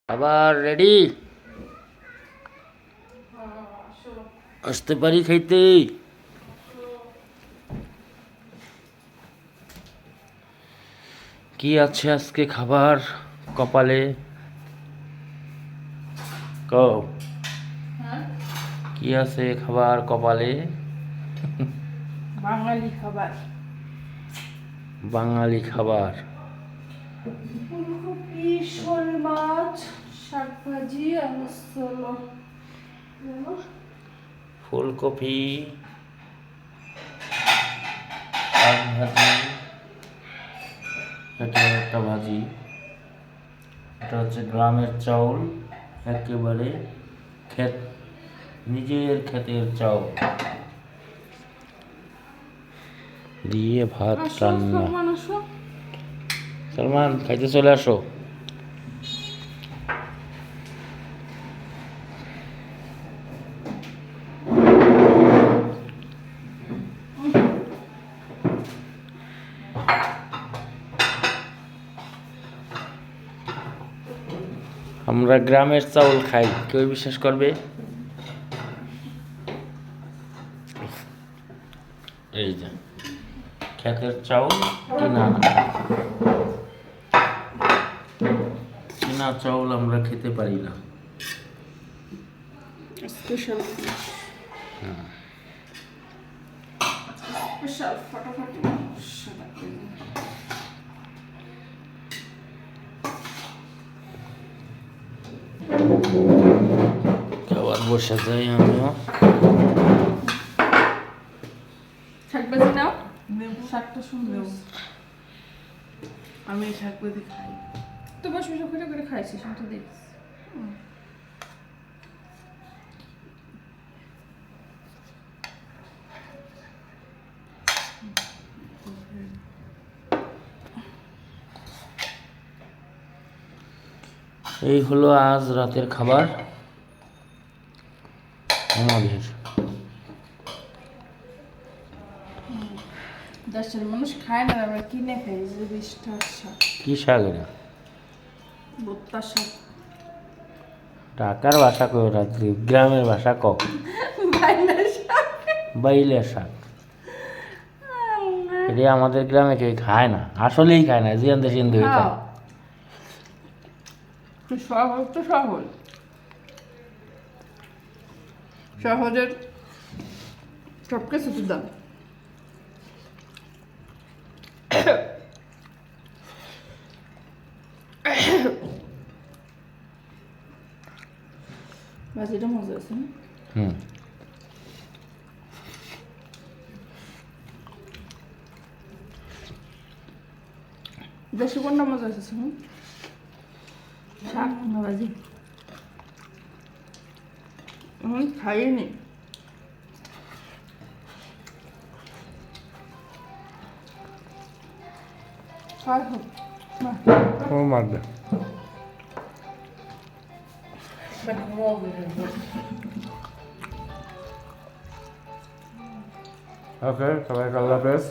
আবার রেডি আসতে পারি খাইতে। কি আছে আজকে খাবার কপালে? কও কি আছে খাবার কপালে? বাঙালি খাবার। বাঙালি খাবার ফুলকপি, শোল মাছ, শাক ভাজি আর হলো ফুলকপি, শাক ভাজি, এটা একটা ভাজি। এটা হচ্ছে গ্রামের চাউল, একেবারে ক্ষেত, নিজের ক্ষেতের চাউল দিয়ে ভাত রান্না। সলমান খাইতে চলে আসো। আমরা গ্রামের চাউল খাই, কেউ বিশ্বাস করবে? এই যে ক্ষেতের চাউল, কিনা চাউল আমরা খেতে পারি না। স্পেশাল স্পেশাল ফটাফটি খাবার বসে যাই আমিও। শাক ভাজি নাও, শাকটা সুন্দর। আমি শাক ভাজি খাই তো বসে বসে করে করে খাইছিস, আমি তো দেখছি। এই হলো আজ রাতের খাবার আমাদের। দেশের মানুষ খায় না, আমরা কিনে খাই। যে বিষটা শাক, কি শাক এটা? ভুট্টা শাক। ঢাকার ভাষা কই, রাত্রি গ্রামের ভাষা কক। বাইলা শাক। বাইলে শাক, এটা আমাদের গ্রামে কেউ খায় না, আসলেই খায় না। জিয়ান দেশিন দুই খায়। সহজ তো সহজ, সহজের সব কিছু তো দাম। ভাজিটা মজা আছে না? বেশি কোনটা মজা আছে শুনুন? শাক না ভাজি? খাইনি। খাই হোক না। ও মারবে। ওকে, সবাই আল্লাহ হাফেজ।